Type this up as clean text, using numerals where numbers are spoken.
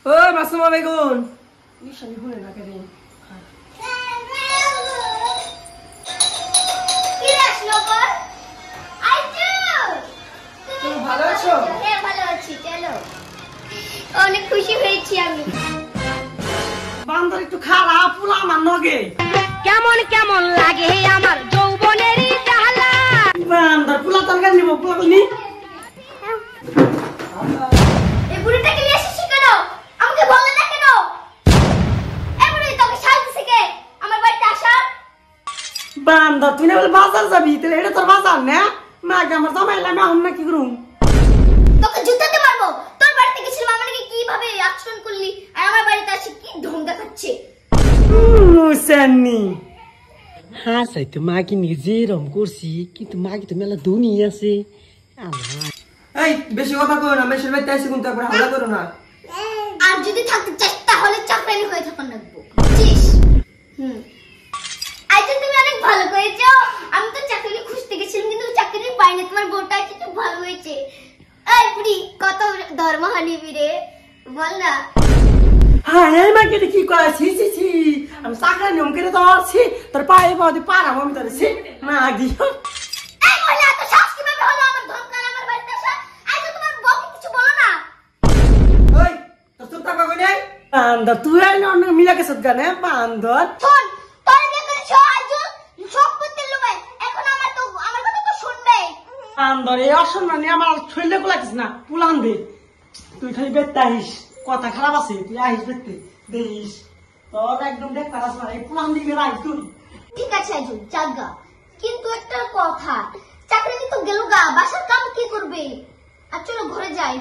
ওই মাসুমা বেগুন নিশানি শুনে না কেন কি আসলো পর আইজু তুমি ভালো আছো? হ্যাঁ ভালো আছি। চলো, অনেক খুশি হয়েছি আমি। বান্দর একটু খারাপ পুলা আমার নগে কেমন কেমন লাগে আমার যৌবনেরই জ্বালা। বান্দর পুলা তরকারি নিব পুলা নি এই বুড়িটাকে নিয়ে এসেছিস কেন? আমাকে বলে না কেন? এই বুড়ি তোকে সাজতেছে কে আমার বাড়িতে আসার? বান্দর তুই না বলে বাজার যাবি তাহলে এটা তোর বাজার না মাকে আমার জামাইলা না আমি কি করুম তোকে জুতাতে মারবো। তোর বাড়িতে গেছিলাম, আমাকে কিভাবে আচরণ করলি, আর আমার বাড়িতে আসি কি ঢং দেখাচ্ছে। মুসান্নি হ্যাঁ সাই তো মাকে নিজে রম করছি কিন্তু মাকে তো মেলা ধনী আছে এই বেশি কথা কই না মেশের বাইতে এসে কিন্তু একবার হামলা করো না আর যদি থাকতে চাস তাহলে চাকরানি হয়ে থাকুন লাগবো, বুঝছিস? আচ্ছা তুমি অনেক ভালো করেছো। আমি তো চাকরি খুঁজতে গেছিলাম কিন্তু চাকরি পাইনি। তোমার বউটা খুব ভালো হয়েছে। এই বুড়ি কত দরমহা নিবি রে বল না। হ্যাঁ এই মাকে কি করা ছি ছি ছি আমি চাকরা নিয়ম করে তো আসছি তোর পায়ে বাদি পারা আমি তোর ছি না দিও এই বলে এত সাহস কিভাবে হলো আমার ধমকান আমার বাড়িতে আসা? আচ্ছা তোমার বউকে কিছু বলো না। ওই তো চুপ থাকো কই বান্দর তুই আর অন্য মিলা গেছ গানে বান্দর শোন, তোর বিয়ে করেছো আজু সম্পত্তির লোভে। এখন আমার কথা তো শুনবে। বান্দর এই অসম্মানে আমার ছইলে গুলাকিস না পুলান দে তুই খালি বেতে আইস কথা খারাপ আছে তুই আইস বেতে দেইস তোর একদম দেখ পারাস না এই পুলান দিকে রাখ তুই ঠিক আছে আজু জাগা, কিন্তু একটা কথা, চাকরি তো গেল গা, বাসার কাম কে করবে? আর চলো ঘরে যাই।